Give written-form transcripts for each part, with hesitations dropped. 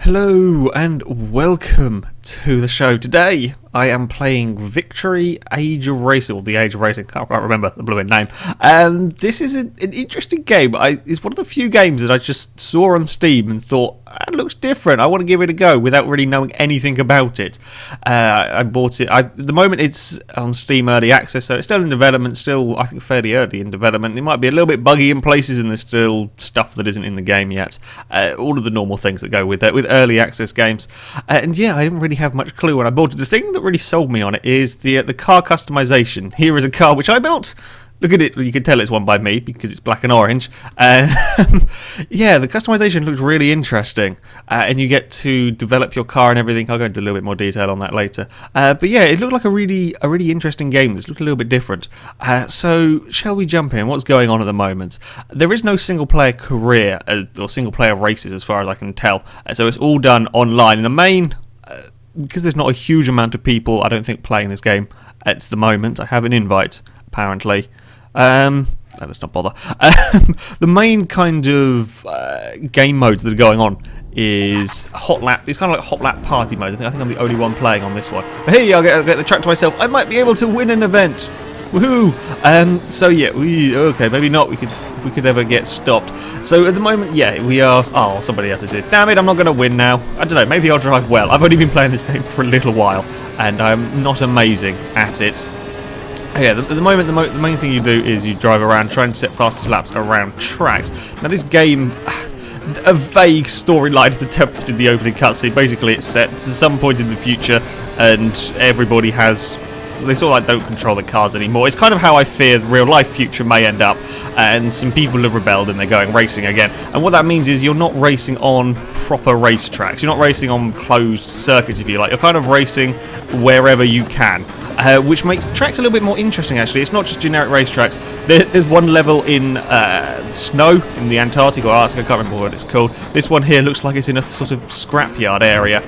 Hello and welcome to the show. Today I am playing Victory Age of Racing, or the Age of Racing, can't quite remember the blooming name. And this is an interesting game. It's one of the few games that I just saw on Steam and thought, it looks different, I want to give it a go without really knowing anything about it. I bought it, at the moment it's on Steam Early Access, so it's still in development, still I think fairly early in development. It might be a little bit buggy in places and there's still stuff that isn't in the game yet. All of the normal things that go with it, with early access games. And yeah, I didn't really have much clue when I bought it. The thing that really sold me on it is the car customization. Here is a car which I built. Look at it, you can tell it's one by me because it's black and orange. Yeah, the customization looks really interesting, and you get to develop your car and everything. I'll go into a little bit more detail on that later. But yeah, it looked like a really interesting game. This looked a little bit different. So shall we jump in? What's going on at the moment? There is no single player career or single player races as far as I can tell. So it's all done online. In the main, because there's not a huge amount of people, I don't think, playing this game at the moment. I have an invite apparently. Let's not bother. The main kind of game modes that are going on is hot lap. It's kind of like hot lap party mode. I think I'm the only one playing on this one. But hey, I'll get the track to myself. I might be able to win an event. Woohoo! So yeah, okay, maybe not. We could ever get stopped. So at the moment, yeah, we are. Oh, somebody else is here. Damn it! I'm not going to win now. I don't know. Maybe I'll drive well. I've only been playing this game for a little while, and I'm not amazing at it. Yeah, at the moment, the main thing you do is you drive around, try and set fastest laps around tracks. Now, this game, a vague storyline is attempted in the opening cutscene. Basically, it's set to some point in the future, and everybody has. They sort of like don't control the cars anymore. It's kind of how I fear the real-life future may end up, and some people have rebelled and they're going racing again. And what that means is you're not racing on proper racetracks. You're not racing on closed circuits, if you like. You're kind of racing wherever you can. Which makes the tracks a little bit more interesting, actually. It's not just generic racetracks. There's one level in snow in the Antarctic or Arctic, I can't remember what it's called. This one here looks like it's in a sort of scrapyard area.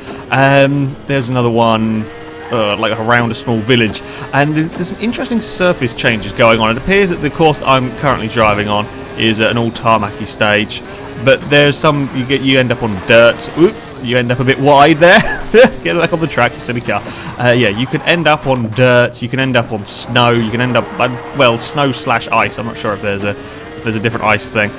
There's another one like around a small village. And there's some interesting surface changes going on. It appears that the course that I'm currently driving on is an all tarmacy stage. But there's some, you end up on dirt. Oop. You end up a bit wide there. Get back on the track, you silly car. Yeah, you can end up on dirt. You can end up on snow. You can end up, well, snow/ice. I'm not sure if there's a different ice thing.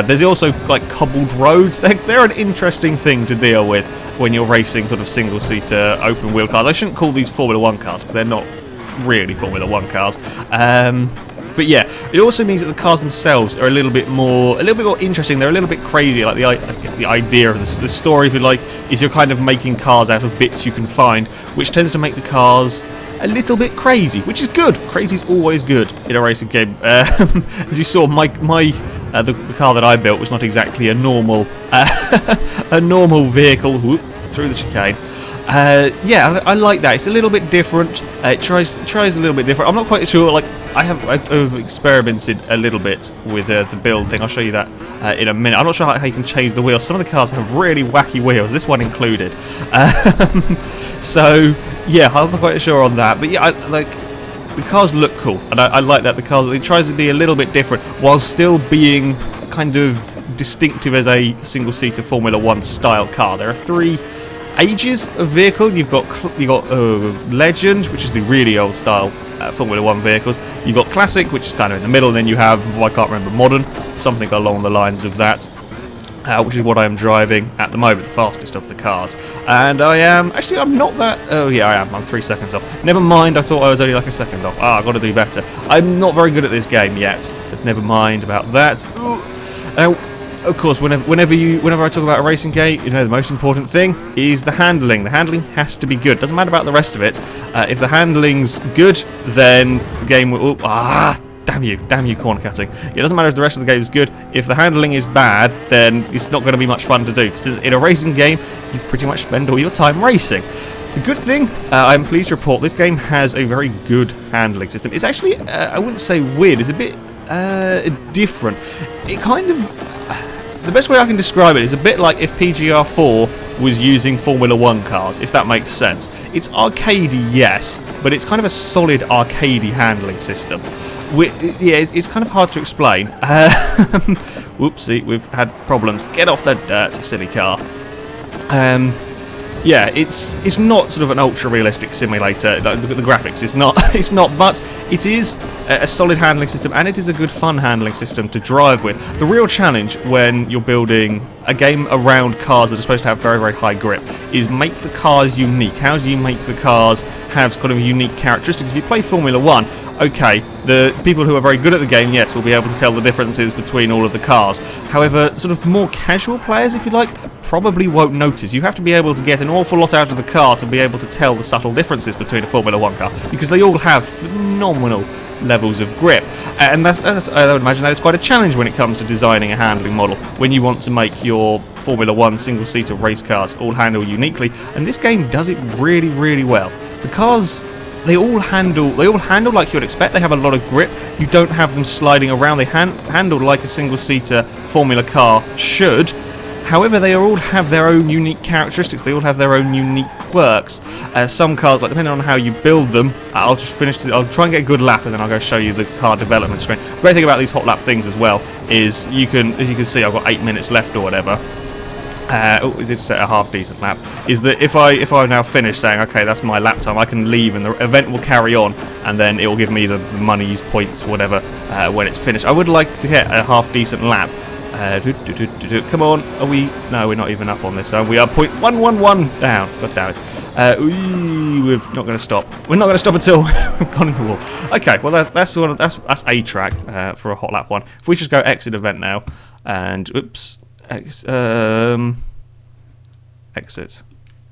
There's also like cobbled roads. They're an interesting thing to deal with when you're racing sort of single-seater open-wheel cars. I shouldn't call these Formula 1 cars because they're not really Formula 1 cars. But yeah, it also means that the cars themselves are a little bit more interesting. They're a little bit crazy. Like I guess the idea of the story, if you like, is you're kind of making cars out of bits you can find, which tends to make the cars a little bit crazy, which is good. Crazy is always good in a racing game. As you saw, the car that I built was not exactly a normal vehicle. Whoop, through the chicane. Yeah, I like that. It's a little bit different. It tries a little bit different. I'm not quite sure. Like I've experimented a little bit with the build thing. I'll show you that in a minute. I'm not sure how you can change the wheels. Some of the cars have really wacky wheels. This one included. So yeah, I'm not quite sure on that. But yeah, the cars look cool, and I like that the cars. It tries to be a little bit different while still being kind of distinctive as a single-seater Formula 1 style car. There are 3 ages of vehicle. You've got Legend, which is the really old style Formula 1 vehicles. You've got Classic, which is kind of in the middle, and then you have, I can't remember, Modern, something along the lines of that, which is what I am driving at the moment, the fastest of the cars. And I'm not that, oh yeah I am, I'm 3 seconds off. Never mind, I thought I was only like a second off. I've got to do better. I'm not very good at this game yet, but never mind about that. Of course, whenever I talk about a racing game, you know the most important thing is the handling. The handling has to be good. Doesn't matter about the rest of it. If the handling's good, then the game will. Damn you, corner cutting. It doesn't matter if the rest of the game is good. If the handling is bad, then it's not going to be much fun to do. Because in a racing game, you pretty much spend all your time racing. The good thing, I'm pleased to report, this game has a very good handling system. It's actually, I wouldn't say weird. It's a bit different. It kind of. The best way I can describe it is a bit like if PGR4 was using Formula 1 cars, if that makes sense. It's arcadey, yes, but it's kind of a solid arcadey handling system. Yeah, it's kind of hard to explain. Whoopsie, we've had problems. Get off the dirt, you silly car. Yeah, it's not sort of an ultra realistic simulator. Like, look at the graphics. It's not. It's not, but it is a solid handling system, and it is a good fun handling system to drive with. The real challenge when you're building a game around cars that are supposed to have very, very high grip is make the cars unique. How do you make the cars have kind of unique characteristics? If you play Formula 1, okay, the people who are very good at the game, yes, will be able to tell the differences between all of the cars. However, sort of more casual players, if you like, probably won't notice. You have to be able to get an awful lot out of the car to be able to tell the subtle differences between a Formula 1 car, because they all have phenomenal levels of grip. And that's I would imagine that is quite a challenge when it comes to designing a handling model, when you want to make your Formula 1 single-seater race cars all handle uniquely, and this game does it really, really well. The cars, they all handle like you would expect. They have a lot of grip. You don't have them sliding around. They handle like a single-seater Formula car should. However, they all have their own unique characteristics. They all have their own unique quirks. Some cars, like depending on how you build them, I'll just finish. I'll try and get a good lap, and then I'll go show you the car development screen. The great thing about these hot lap things as well is as you can see, I've got 8 minutes left or whatever. It did set a half decent lap. Is that if I now finish saying okay, that's my lap time, I can leave and the event will carry on, and then it will give me the monies, points, whatever when it's finished. I would like to get a half decent lap. Come on, are we? No, we're not even up on this. We are 0.111 down. God damn it! We're not going to stop. We're not going to stop until we've gone in the wall. Okay, well that's A track for a hot lap one. If we just go exit event now, and oops. Exit.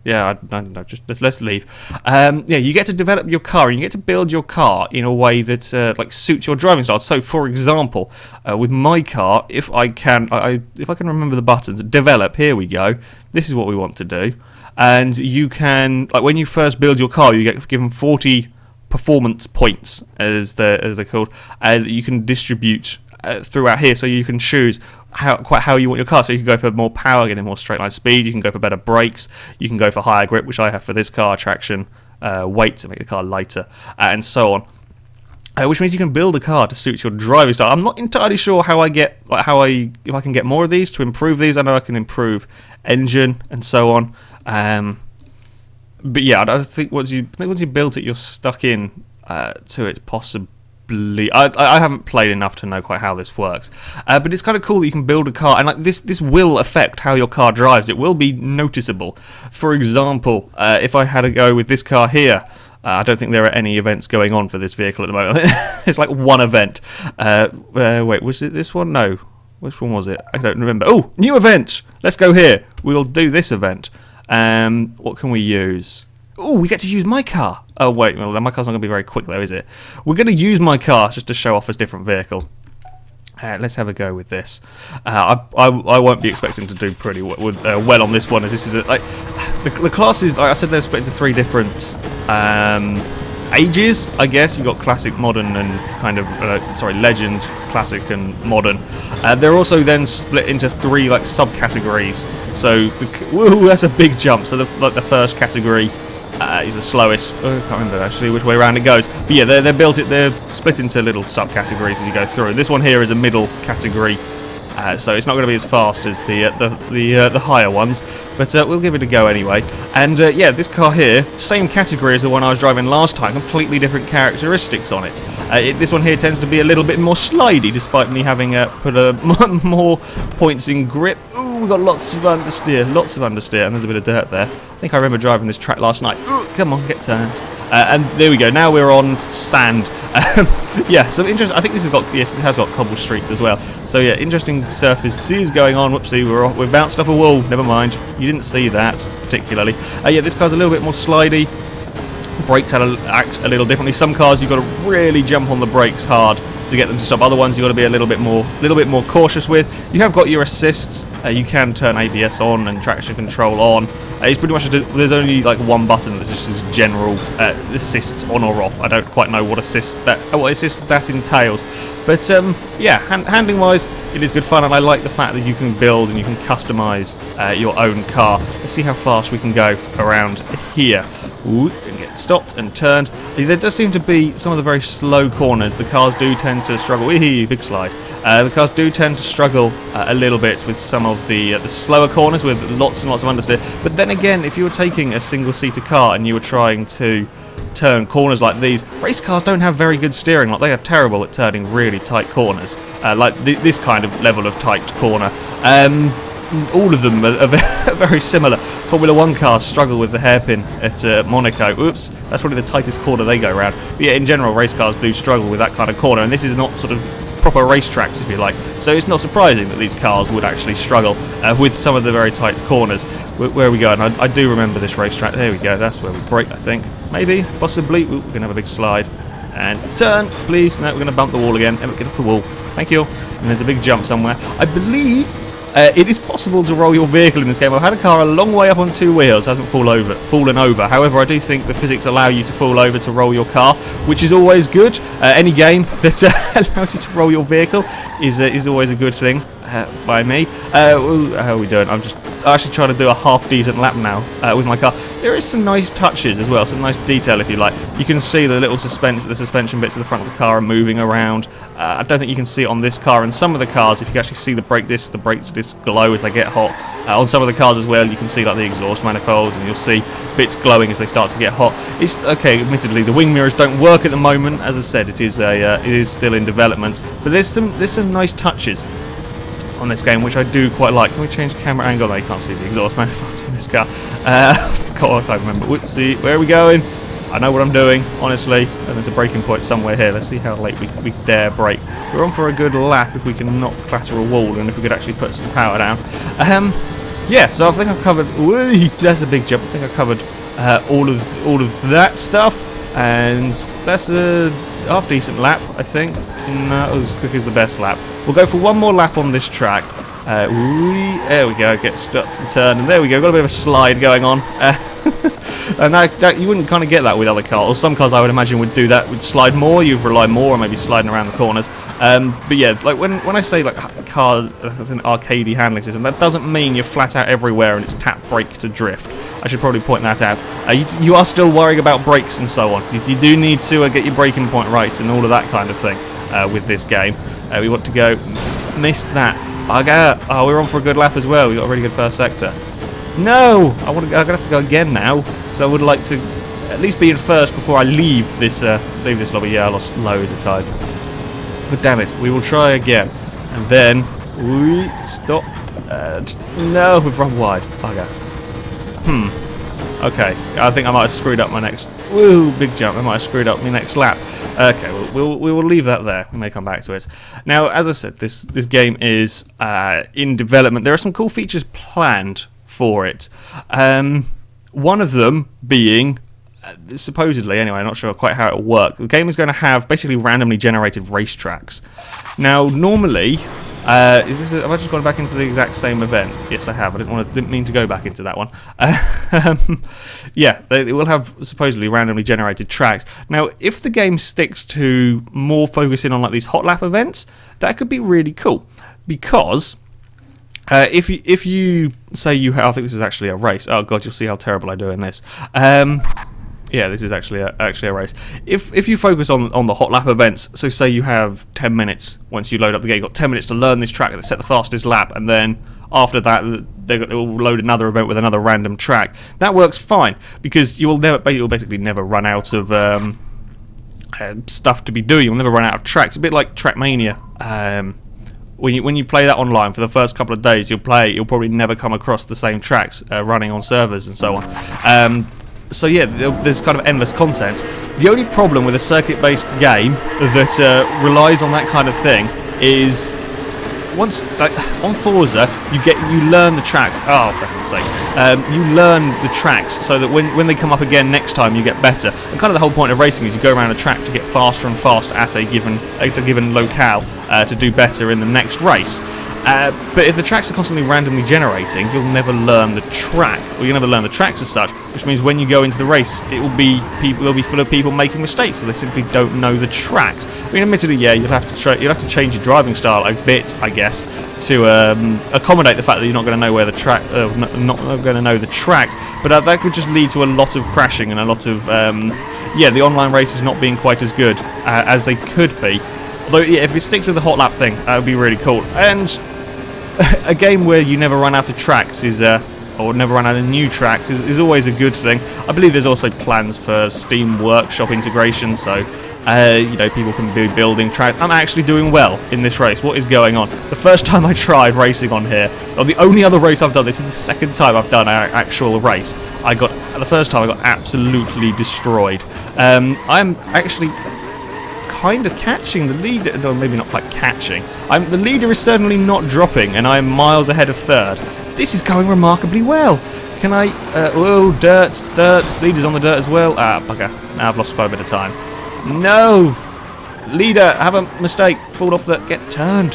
Yeah, no, just let's leave. Yeah, you get to develop your car, and you get to build your car in a way that like suits your driving style. So, for example, with my car, if I can remember the buttons, develop. Here we go. This is what we want to do, and you can, like, when you first build your car, you get given 40 performance points, as they're called, and you can distribute throughout here. So you can choose how you want your car. So you can go for more power, getting more straight line speed. You can go for better brakes. You can go for higher grip, which I have for this car, traction, weight to make the car lighter, and so on. Which means you can build a car to suit your driving style. I'm not entirely sure how if I can get more of these to improve these. I know I can improve engine and so on. But yeah, I think once you build it, you're stuck in to it possibly. I haven't played enough to know quite how this works, but it's kind of cool that you can build a car, and like this will affect how your car drives. It will be noticeable. For example, if I had a go with this car here, I don't think there are any events going on for this vehicle at the moment. It's like one event. Wait, was it this one? No. Which one was it? I don't remember. Oh, new event! Let's go here. We'll do this event. What can we use? Oh, we get to use my car. Oh, wait, well, my car's not going to be very quick, though, is it? We're going to use my car just to show off a different vehicle. Let's have a go with this. I won't be expecting to do pretty well on this one, as this is like the classes. Like I said, they're split into 3 different ages, I guess. You've got classic, modern, and kind of legend, classic, and modern. They're also then split into 3 like subcategories. So, woohoo, that's a big jump. So the first category is the slowest. Oh, I can't remember actually which way around it goes. But yeah, they're split into little subcategories as you go through. This one here is a middle category, so it's not going to be as fast as the higher ones, but we'll give it a go anyway. And yeah, this car here, same category as the one I was driving last time, completely different characteristics on it. This one here tends to be a little bit more slidey, despite me having put more points in grip. Ooh, we've got lots of understeer, and there's a bit of dirt there. I think I remember driving this track last night. Ooh, come on, get turned. And there we go. Now we're on sand. Yeah, so interesting. I think this has got cobble streets as well. So yeah, interesting surfaces going on. Whoopsie, we're bounced off a wall. Never mind. You didn't see that particularly. Yeah, this car's a little bit more slidey. Brakes act a little differently. Some cars you've got to really jump on the brakes hard to get them to stop. Other ones you've got to be a little bit more cautious with. You have got your assists. You can turn ABS on and traction control on. It's pretty much there's only like one button that just says general assists on or off. I don't quite know what assist that entails, but yeah, handling wise, it is good fun, and I like the fact that you can build and you can customize your own car. Let's see how fast we can go around here. Ooh, and get stopped and turned. There does seem to be some of the very slow corners. The cars do tend to struggle. Big slide. The cars do tend to struggle a little bit with some of the slower corners with lots and lots of understeer. But then again, if you were taking a single-seater car and you were trying to turn corners like these, race cars don't have very good steering. Like, they are terrible at turning really tight corners, like this kind of level of tight corner. All of them are very similar. Formula 1 cars struggle with the hairpin at Monaco. Oops, that's probably the tightest corner they go around. But yeah, in general, race cars do struggle with that kind of corner, and this is not sort of proper racetracks, if you like. So it's not surprising that these cars would actually struggle with some of the very tight corners. Where are we going? I do remember this racetrack. There we go. That's where we brake, I think. Maybe, possibly. Ooh, we're going to have a big slide. And turn, please. No, we're going to bump the wall again. Never get off the wall. Thank you. And there's a big jump somewhere. I believe it is possible to roll your vehicle in this game. I've had a car a long way up on 2 wheels, hasn't fallen over. However, I do think the physics allow you to fall over to roll your car, which is always good. Any game that allows you to roll your vehicle is always a good thing by me. How are we doing? I'm just actually trying to do a half decent lap now with my car. There is some nice touches as well, some nice detail if you like. You can see the little suspension bits at the front of the car are moving around. I don't think you can see it on this car. And some of the cars, if you can actually see the brake discs glow as they get hot. On some of the cars as well, you can see like the exhaust manifolds, and you'll see bits glowing as they start to get hot. It's okay. Admittedly, the wing mirrors don't work at the moment. As I said, it is still in development. But there's some nice touches on this game, which I do quite like. Can we change camera angle? No, you can't see the exhaust manifolds in this car. I can't remember. Whoopsie, where are we going? I know what I'm doing, honestly. And there's a braking point somewhere here. Let's see how late we dare brake. We're on for a good lap if we can not clatter a wall, and if we could actually put some power down. Yeah, so I think I've covered. Whee, that's a big jump. I think I covered all of that stuff, and that's a half decent lap, I think. Not as quick as the best lap. We'll go for one more lap on this track. There we go, get stuck to turn, and there we go, got a bit of a slide going on. And that you wouldn't kind of get that with other cars, or some cars I would imagine would do that, would slide more, you'd rely more on maybe sliding around the corners. But yeah, like when I say like car, an arcadey handling system, that doesn't mean you're flat out everywhere and it's tap brake to drift. I should probably point that out. You are still worrying about brakes and so on. You do need to get your braking point right and all of that kind of thing with this game. We want to go, missed that. Oh, we're on for a good lap as well. We got a really good first sector. No, I'm gonna have to go again now. So I would like to at least be in first before I leave this lobby. Yeah, I lost loads of time. But damn it, we will try again. And then we stop. No, we've run wide. Bugger. Okay, I think I might have screwed up my next. Woo, big jump. I might have screwed up my next lap. Okay, we will leave that there. We may come back to it. Now, as I said, this game is in development. There are some cool features planned for it. One of them being, supposedly anyway, I'm not sure quite how it will work. The game is going to have basically randomly generated racetracks. Now, normally, have I just gone back into the exact same event? Yes, I have. I didn't mean to go back into that one. Yeah, they will have supposedly randomly generated tracks. Now, if the game sticks to more focusing on like these hot lap events, that could be really cool, because if you say you have, I think this is actually a race. Oh god, you'll see how terrible I do in this. Yeah, this is actually a race. If you focus on the hot lap events, so say you have 10 minutes once you load up the game, you've got 10 minutes to learn this track and set the fastest lap, and then after that they will load another event with another random track. That works fine, because you'll basically never run out of stuff to be doing. You'll never run out of tracks. A bit like Trackmania. When you play that online for the first couple of days, you'll probably never come across the same tracks running on servers and so on. So yeah, there's kind of endless content. The only problem with a circuit-based game that relies on that kind of thing is once, like on Forza, you learn the tracks. Oh, for heaven's sake! You learn the tracks so that when they come up again next time, you get better. And kind of the whole point of racing is you go around a track to get faster and faster at a given locale to do better in the next race. But if the tracks are constantly randomly generating, you'll never learn the track, or you'll never learn the tracks as such. Which means when you go into the race, it'll be full of people making mistakes, so they simply don't know the tracks. I mean, admittedly, yeah, you'll have to change your driving style a bit, I guess, to accommodate the fact that you're not going to know where the track, not going to know the tracks. But that could just lead to a lot of crashing and a lot of the online races not being quite as good as they could be. Although, yeah, if it sticks with the hot lap thing, that would be really cool. And a game where you never run out of tracks is or never run out of new tracks is always a good thing. I believe there's also plans for Steam Workshop integration, so you know, people can be building tracks. I'm actually doing well in this race. What is going on? The first time I tried racing on here, or the only other race I've done, this is the second time I've done an actual race. The first time I got absolutely destroyed. I'm actually kind of catching the leader, no, maybe not quite catching. The leader is certainly not dropping, and I'm miles ahead of third. This is going remarkably well. Can I? Oh, dirt. Leader's on the dirt as well. Ah, bugger. Now I've lost quite a bit of time. No! Leader, have a mistake. Fall off the... Get turned.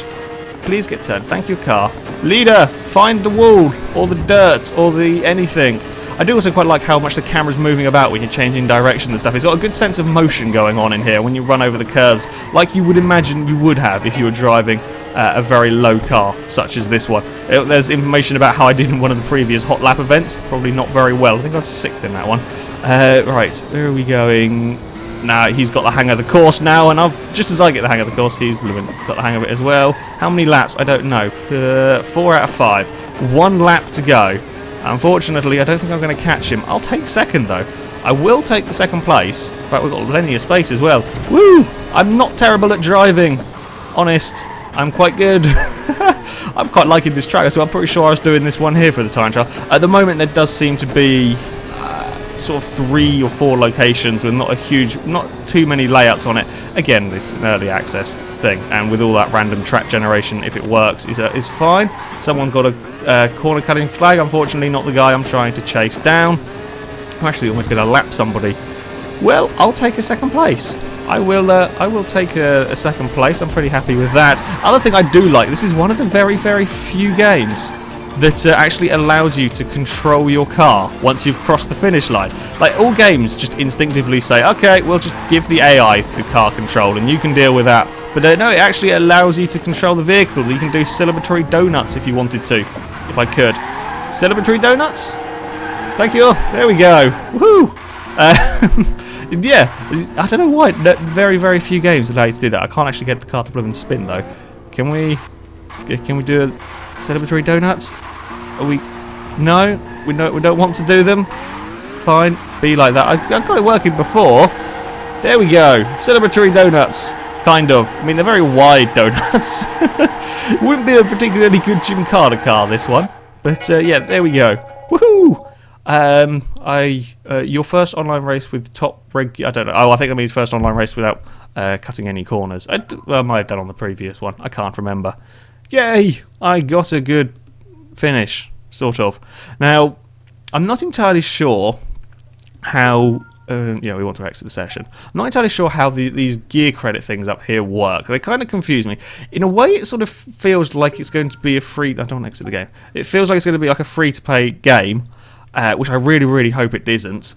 Please get turned. Thank you, car. Leader, find the wall, or the dirt, or the anything. I do also quite like how much the camera's moving about when you're changing direction and stuff. It's got a good sense of motion going on in here when you run over the curves, like you would imagine you would have if you were driving a very low car, such as this one. There's information about how I did in one of the previous hot lap events. Probably not very well. I think I was 6th in that one. Right, where are we going? Now he's got the hang of the course now, and just as I get the hang of the course, he's got the hang of it as well. How many laps? I don't know. 4 out of 5. 1 lap to go. Unfortunately, I don't think I'm going to catch him. I'll take second, though. I will take the second place. In fact, we've got plenty of space as well. Woo! I'm not terrible at driving. Honest, I'm quite good. I'm quite liking this track, so I'm pretty sure I was doing this one here for the time trial. At the moment, there does seem to be sort of 3 or 4 locations with not too many layouts on it. Again, this is an early access thing, and with all that random track generation, if it works, is fine. Someone's got a corner cutting flag. Unfortunately, not the guy I'm trying to chase down. I'm actually almost going to lap somebody. Well, I'll take a second place. I will take a second place. I'm pretty happy with that. Other thing I do like, this is one of the very, very few games that actually allows you to control your car once you've crossed the finish line. Like, all games just instinctively say, okay, we'll just give the AI the car control and you can deal with that. But no, it actually allows you to control the vehicle. You can do celebratory donuts if you wanted to, if I could. Celebratory donuts? Thank you. There we go. Woohoo! Yeah, I don't know why. Very, very few games allow you to do that. I can't actually get the car to blow and spin, though. Can we do a celebratory donuts? Are we? No, we don't want to do them. Fine, be like that. I got it working before. There we go. Celebratory donuts, kind of. I mean, they're very wide donuts. Wouldn't be a particularly good Gymkhana car, this one. But yeah, there we go. Woohoo! Your first online race with top I don't know. Oh, I think that means first online race without cutting any corners. I might have done on the previous one. I can't remember. Yay! I got a good finish, sort of. Now, I'm not entirely sure how... yeah, we want to exit the session. I'm not entirely sure how these gear credit things up here work. They kind of confuse me. In a way, it sort of feels like it's going to be a free... I don't want to exit the game. It feels like it's going to be like a free-to-play game, which I really, really hope it isn't.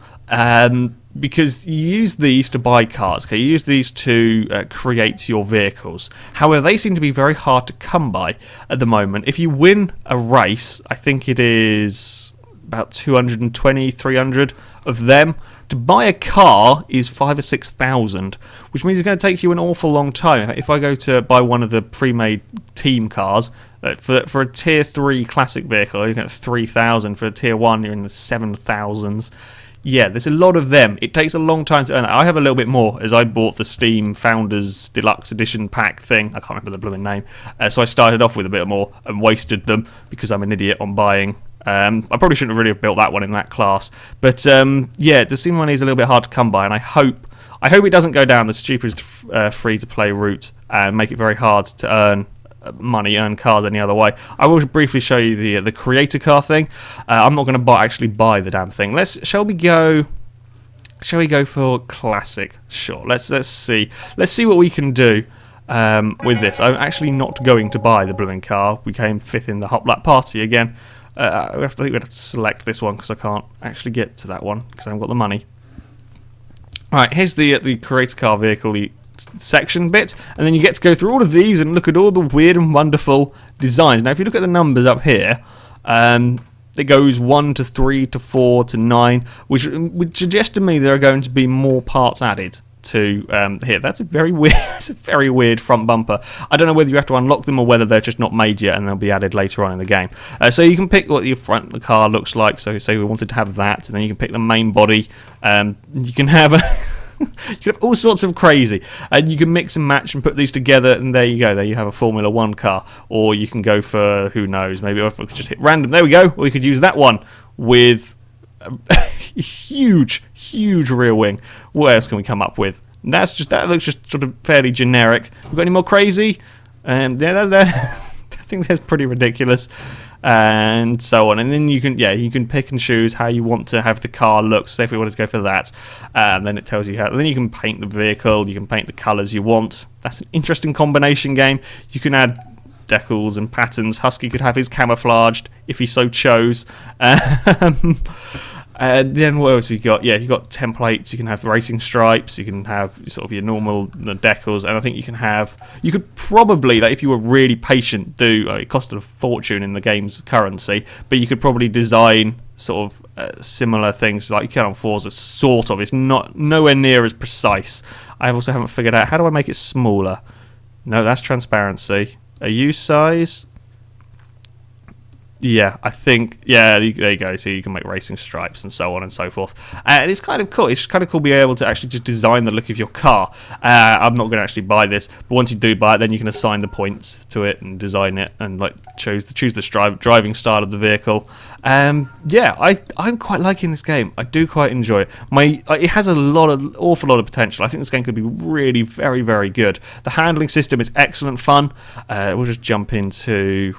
Because you use these to buy cars, okay? You use these to create your vehicles. However, they seem to be very hard to come by at the moment. If you win a race, I think it is about 220, 300 of them. To buy a car is 5,000 or 6,000, which means it's going to take you an awful long time. If I go to buy one of the pre-made team cars, for a tier 3 classic vehicle, you're going to 3,000. For a tier 1, you're in the 7,000s. Yeah, there's a lot of them. It takes a long time to earn that. I have a little bit more, as I bought the Steam Founders Deluxe Edition pack thing. I can't remember the blooming name. So I started off with a bit more and wasted them because I'm an idiot on buying. I probably shouldn't have really have built that one in that class. But yeah, the Steam money is a little bit hard to come by, and I hope it doesn't go down the stupid free-to-play route and make it very hard to earn money, earn cars any other way. I will briefly show you the creator car thing. I'm not going to actually buy the damn thing. Shall we go for classic? Sure. Let's see what we can do with this. I'm actually not going to buy the blooming car. We came 5th in the hot lap party again. I think we have to select this one because I can't actually get to that one because I haven't got the money. Alright, here's the creator car vehicle section bit, and then you get to go through all of these and look at all the weird and wonderful designs. Now if you look at the numbers up here, it goes 1 to 3 to 4 to 9, which would suggest to me there are going to be more parts added to here. That's a very weird, it's a very weird front bumper. I don't know whether you have to unlock them or whether they're just not made yet and they'll be added later on in the game. So you can pick what your front of the car looks like. So say we wanted to have that, and then you can pick the main body. You can have you can have all sorts of crazy, and you can mix and match and put these together, and there you go. There you have a Formula 1 car. Or you can go for, who knows, maybe if I could just hit random. There we go. Or you could use that one with a huge rear wing. What else can we come up with? That looks just sort of fairly generic. We've got any more crazy? Yeah, I think that's pretty ridiculous. And so on, and then you can pick and choose how you want to have the car look. So if we wanted to go for that, then it tells you how. Then you can paint the vehicle, you can paint the colours you want. That's an interesting combination game. You can add decals and patterns. Husky could have his camouflaged if he so chose. And then what else we got? Yeah, you got templates. You can have racing stripes. You can have sort of your normal decals, and I think you could probably, like, if you were really patient, it costed a fortune in the game's currency, but you could probably design sort of similar things like you can on Forza. Sort of. It's nowhere near as precise. I also haven't figured out how do I make it smaller. No, that's transparency. A U size. Yeah, I think, yeah, there you go. So you can make racing stripes and so on and so forth. And it's kind of cool. It's kind of cool being able to actually just design the look of your car. I'm not going to actually buy this, but once you do buy it, then you can assign the points to it and design it and like choose the driving style of the vehicle. Yeah, I'm quite liking this game. I do quite enjoy it. It has awful lot of potential. I think this game could be really very, very good. The handling system is excellent fun. We'll just jump into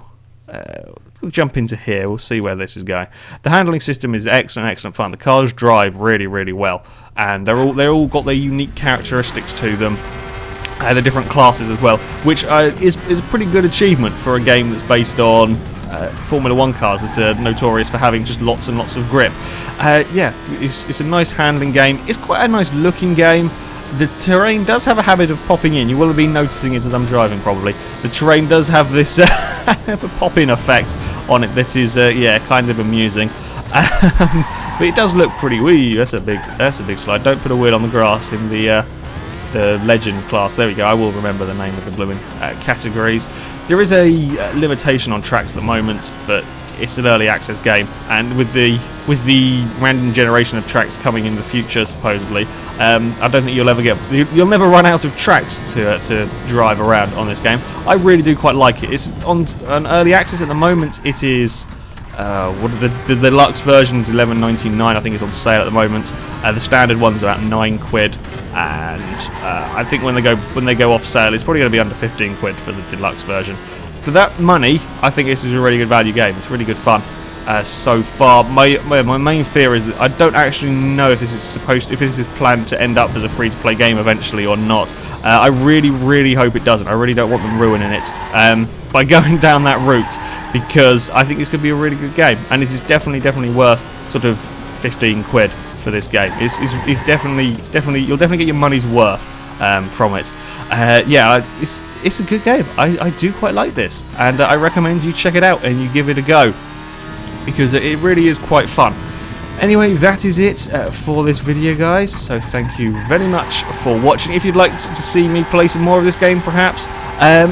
here. We'll see where this is going. The handling system is excellent fun. The cars drive really well, and they're all got their unique characteristics to them. The different classes as well, which is a pretty good achievement for a game that's based on Formula 1 cars that are notorious for having just lots and lots of grip. Yeah, it's a nice handling game. It's quite a nice looking game. The terrain does have a habit of popping in. You will have been noticing it as I'm driving, probably. The terrain does have this pop-in effect on it that is, yeah, kind of amusing. But it does look pretty. Wee, that's a big slide. Don't put a wheel on the grass in the legend class. There we go. I will remember the name of the blooming categories. There is a limitation on tracks at the moment, but it's an early access game, and with the random generation of tracks coming in the future, supposedly, I don't think you'll never run out of tracks to drive around on this game. I really do quite like it. It's on an early access at the moment. It is the deluxe version is $11.99. I think it's on sale at the moment. The standard one's about £9, and I think when they go off sale, it's probably going to be under 15 quid for the deluxe version. For that money, I think this is a really good value game. It's really good fun so far. My main fear is that I don't actually know if this is planned to end up as a free-to-play game eventually or not. I really hope it doesn't. I really don't want them ruining it by going down that route, because I think this could be a really good game, and it is definitely worth sort of 15 quid for this game. It's definitely you'll definitely get your money's worth from it. Yeah, it's a good game. I do quite like this, and I recommend you check it out and you give it a go, because it really is quite fun. Anyway, that is it for this video, guys, so thank you very much for watching. If you'd like to see me play some more of this game, perhaps,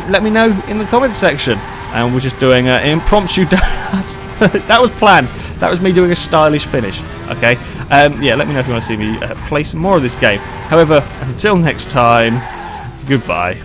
let me know in the comments section. And we're just doing an impromptu donut. That was planned. That was me doing a stylish finish. Okay. Yeah, let me know if you want to see me play some more of this game. However, until next time, goodbye.